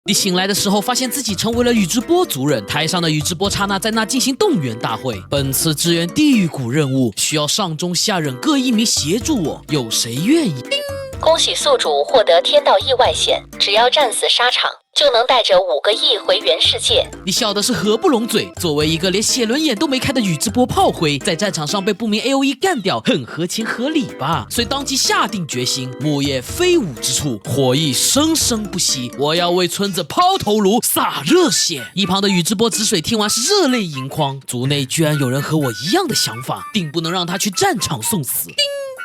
你醒来的时候，发现自己成为了宇智波族人。台上的宇智波刹那在那进行动员大会。本次支援地狱谷任务需要上中下忍各1名协助我，有谁愿意？恭喜宿主获得天道意外险，只要战死沙场，就能带着5个亿回原世界。你笑的是合不拢嘴。作为一个连血轮眼都没开的宇智波炮灰，在战场上被不明 AOE 干掉，很合情合理吧？遂当即下定决心，木叶非舞之处，火意生生不息。我要为村子抛头颅，洒热血。一旁的宇智波止水听完是热泪盈眶，族内居然有人和我一样的想法，定不能让他去战场送死。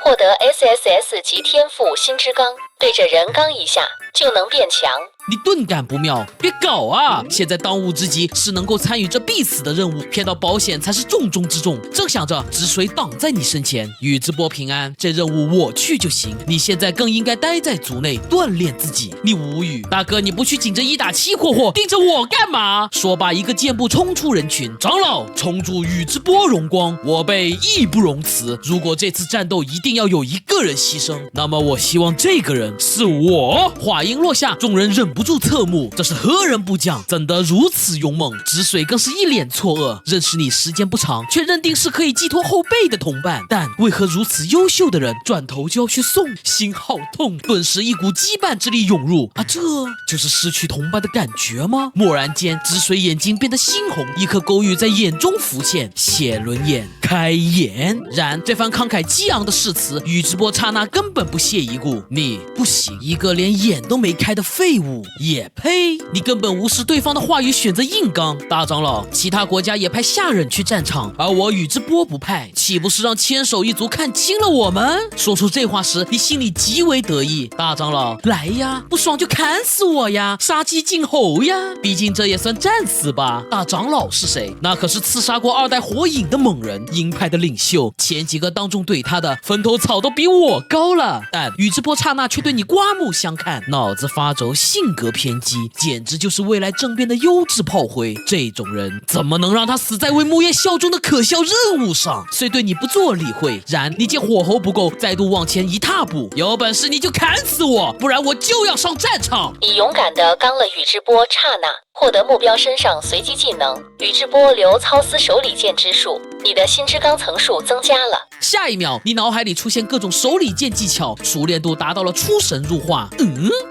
获得 SSS 级天赋心之刚，对着人刚一下就能变强。你顿感不妙，别搞啊！现在当务之急是能够参与这必死的任务，骗到保险才是重中之重。正想着，止水挡在你身前，宇智波平安，这任务我去就行。你现在更应该待在族内锻炼自己。你无语，大哥，你不去紧着1打7霍霍，盯着我干嘛？说罢，一个箭步冲出人群，长老重祝宇智波荣光，我辈义不容辞。如果这次战斗一定要有一个人牺牲，那么我希望这个人是我。话音落下，众人忍不住侧目，这是何人部将，怎得如此勇猛？止水更是一脸错愕，认识你时间不长，却认定是可以寄托后辈的同伴，但为何如此优秀的人转头就要去送？心好痛，顿时一股羁绊之力涌入，这就是失去同伴的感觉吗？蓦然间，止水眼睛变得猩红，一颗勾玉在眼中浮现，血轮眼开眼。然这番慷慨激昂的誓词，宇智波刹那根本不屑一顾。你不行，一个连眼都没开的废物。也呸！你根本无视对方的话语，选择硬刚。大长老，其他国家也派下忍去战场，而我宇智波不派，岂不是让千手一族看清了我们？说出这话时，你心里极为得意。大长老，来呀，不爽就砍死我呀，杀鸡儆猴呀！毕竟这也算战死吧。大长老是谁？那可是刺杀过2代火影的猛人，鹰派的领袖。前几个当众怼他的坟头草都比我高了，但宇智波刹那却对你刮目相看，脑子发轴，性格偏激，简直就是未来政变的优质炮灰。这种人怎么能让他死在为木叶效忠的可笑任务上？虽对你不做理会，然你见火候不够，再度往前一踏步，有本事你就砍死我，不然我就要上战场。你勇敢地刚了宇智波刹那，获得目标身上随机技能宇智波流操丝手里剑之术，你的心之刚层数增加了。下一秒，你脑海里出现各种手里剑技巧，熟练度达到了出神入化。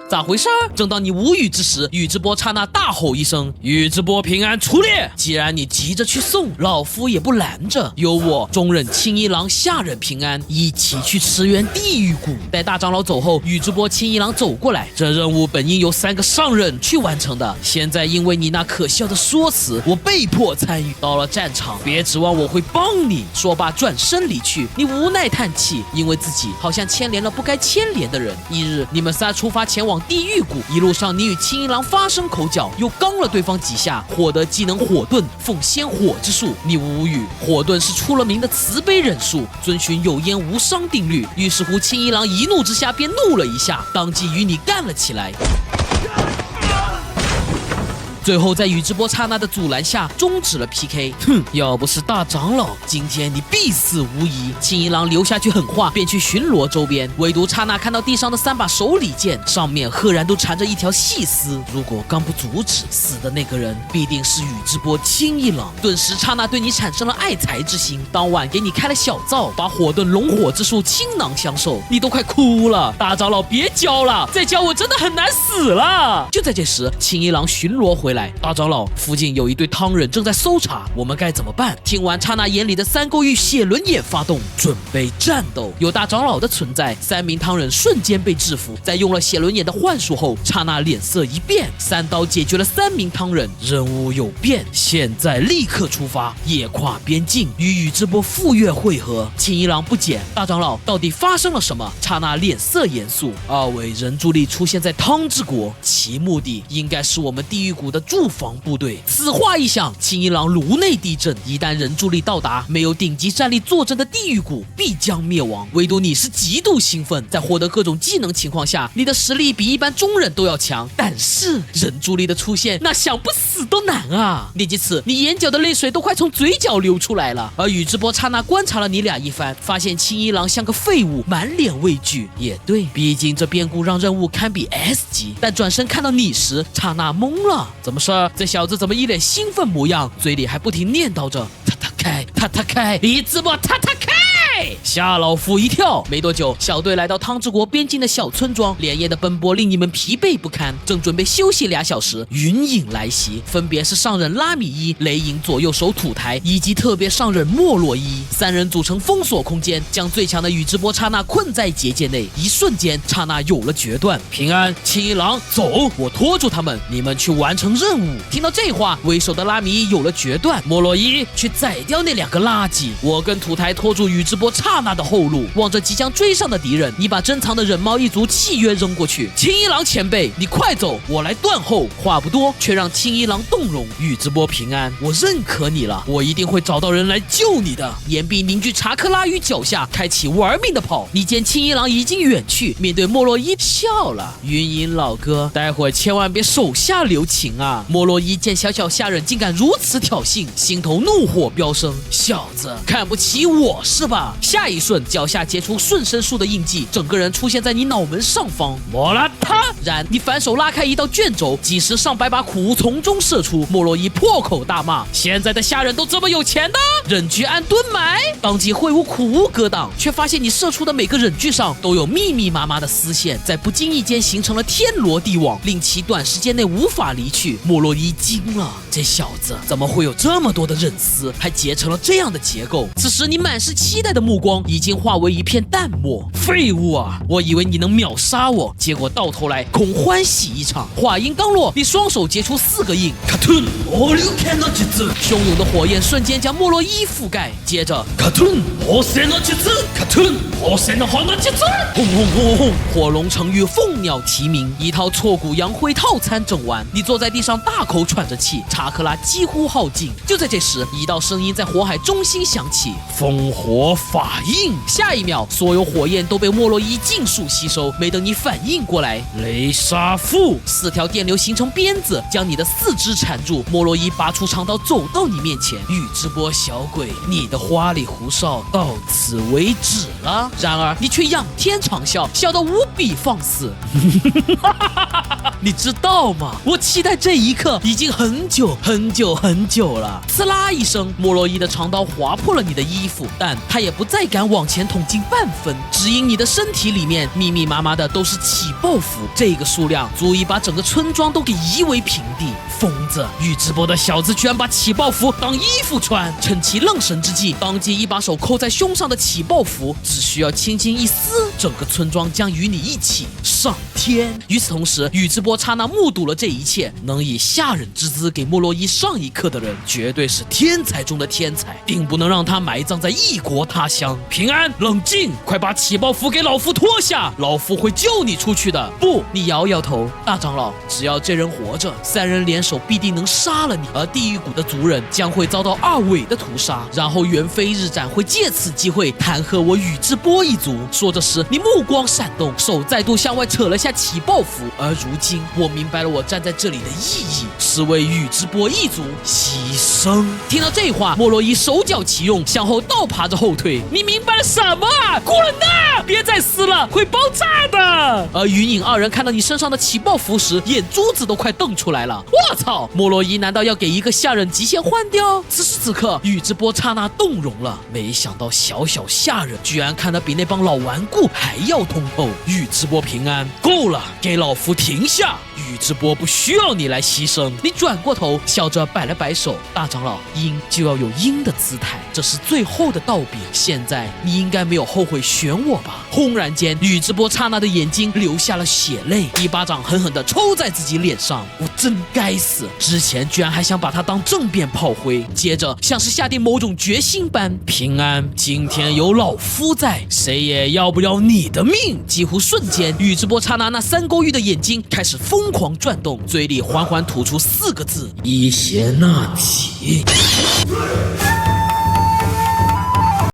咋回事？正当你无语之时，宇智波刹那大吼一声：“宇智波平安出列！”既然你急着去送，老夫也不拦着，由我中忍青一郎下忍平安一起去驰援地狱谷。待大长老走后，宇智波青一郎走过来，这任务本应由3个上忍去完成的，现在因为你那可笑的说辞，我被迫参与。到了战场，别指望我会帮你。说罢转身离去。你无奈叹气，因为自己好像牵连了不该牵连的人。一日，你们仨出发前往地狱谷，一路上你与青一郎发生口角，又刚了对方几下，获得技能火遁，奉仙火之术。你无语，火遁是出了名的慈悲忍术，遵循有烟无伤定律。于是乎，青一郎一怒之下便怒了一下，当即与你干了起来。最后在宇智波刹那的阻拦下终止了 PK。要不是大长老，今天你必死无疑。青一郎留下句狠话，便去巡逻周边。唯独刹那看到地上的3把手里剑，上面赫然都缠着一条细丝。如果刚不阻止，死的那个人必定是宇智波青一郎。顿时刹那对你产生了爱才之心，当晚给你开了小灶，把火遁龙火之术倾囊相授，你都快哭了。大长老别教了，再教我真的很难死了。就在这时，青一郎巡逻回来，大长老，附近有一队汤忍正在搜查，我们该怎么办？听完刹那眼里的3勾玉血轮眼发动，准备战斗。有大长老的存在，3名汤忍瞬间被制服。在用了血轮眼的幻术后，刹那脸色一变，3刀解决了3名汤忍，任务有变，现在立刻出发，夜跨边境与宇智波赴约会合。青一郎不解，大长老到底发生了什么？刹那脸色严肃，2尾人柱力出现在汤之国，其目的应该是我们地狱谷的驻防部队。此话一响，青一郎颅内地震，一旦人柱力到达，没有顶级战力坐镇的地狱谷必将灭亡。唯独你是极度兴奋，在获得各种技能情况下，你的实力比一般中人都要强。但是人柱力的出现，那想不死都难啊！念及此，你眼角的泪水都快从嘴角流出来了。而宇智波刹那观察了你俩一番，发现青一郎像个废物，满脸畏惧。也对，毕竟这变故让任务堪比 S 级。但转身看到你时，刹那懵了。怎么事？这小子怎么一脸兴奋模样，嘴里还不停念叨着他开，宇智波他开。吓老夫一跳！没多久，小队来到汤之国边境的小村庄，连夜的奔波令你们疲惫不堪。正准备休息2小时，云影来袭，分别是上忍拉米一、雷影左右手土台以及特别上忍莫洛伊3人组成封锁空间，将最强的宇智波刹那困在结界内。一瞬间，刹那有了决断。平安、青一郎，走，我拖住他们，你们去完成任务。听到这话，为首的拉米一有了决断。莫洛伊，去宰掉那2个垃圾。我跟土台拖住宇智波刹那的后路，望着即将追上的敌人，你把珍藏的忍猫一族契约扔过去。青一郎前辈，你快走，我来断后。话不多，却让青一郎动容。宇智波平安，我认可你了，我一定会找到人来救你的。岩壁凝聚查克拉于脚下，开启玩命的跑。你见青一郎已经远去，面对莫洛伊笑了。云隐老哥，待会千万别手下留情啊！莫洛伊见小下人竟敢如此挑衅，心头怒火飙升。小子，看不起我是吧？下一瞬，脚下结出瞬身术的印记，整个人出现在你脑门上方。莫拉他！然你反手拉开一道卷轴，几十上百把苦无从中射出。莫洛伊破口大骂：现在的下人都这么有钱的？忍具按蹲埋！当即挥舞苦无格挡，却发现你射出的每个忍具上都有密密麻麻的丝线，在不经意间形成了天罗地网，令其短时间内无法离去。莫洛伊惊了，这小子怎么会有这么多的忍丝，还结成了这样的结构？此时你满是期待的目光已经化为一片淡漠。废物啊！我以为你能秒杀我，结果到头来空欢喜一场。话音刚落，你双手结出4个印，汹涌的火焰瞬间将莫洛伊覆盖，接着轰轰轰轰，火龙成玉，凤鸟齐鸣，一套挫骨扬灰套餐整完，你坐在地上大口喘着气，查克拉几乎耗尽。就在这时，一道声音在火海中心响起：烽火法印。下一秒，所有火焰都被莫洛伊尽数吸收。没等你反应过来，雷杀父，4条电流形成鞭子，将你的4肢缠住。莫洛伊拔出长刀，走到你面前：宇智波小鬼，你的花里胡哨到此为止了。然而你却仰天长啸，笑得无比放肆。你知道吗？我期待这一刻已经很久了。刺啦一声，莫洛伊的长刀划破了你的衣服，但他也不再敢往前捅进半分，只因你的身体里面密密麻麻的都是起爆符，这个数量足以把整个村庄都给夷为平地。疯子，宇智波的小子居然把起爆符当衣服穿！趁其愣神之际，当即一把手扣在胸上的起爆符，只需要轻轻一撕，整个村庄将与你一起上天。与此同时，宇智波刹那目睹了这一切，能以下忍之姿给莫洛伊上一课的人，绝对是天才中的天才，定不能让他埋葬在异国他乡。平安，冷静，快把起爆符给老夫脱下，老夫会救你出去的。不，你摇摇头，大长老，只要这人活着，3人联手必定能杀了你，而地狱谷的族人将会遭到2尾的屠杀，然后元飞日斩会借此机会弹劾我宇智波一族。说着时，你目光闪动，手再度向外扯了下起爆符。而如今，我明白了我站在这里的意义，是为宇智波一族牺牲。听到这话，莫洛伊手脚齐用，向后倒爬着后退。你明白了什么啊？滚啊！别再撕了，会爆炸的。而云影2人看到你身上的起爆符时，眼珠子都快瞪出来了。我操！莫洛伊难道要给一个下忍极限换掉？此时此刻，宇智波刹那动容了，没想到小下忍居然看得比那帮老顽固还要通透。宇智波平安，够了，给老夫停下！宇智波不需要你来牺牲。你转过头，笑着摆了摆手，大长老，鹰就要有鹰的姿态，这是最后的道别。现在你应该没有后悔选我吧？轰然间，宇智波刹那的眼睛流下了血泪，一巴掌狠狠地抽在自己脸上。我真该死，之前居然还想把他当政变炮灰，接着像是下定某种决心般，平安，今天有老夫在，谁也要不了你的命！几乎瞬间，宇智波刹那那3勾玉的眼睛开始疯狂转动，嘴里缓缓吐出4个字：伊邪那岐。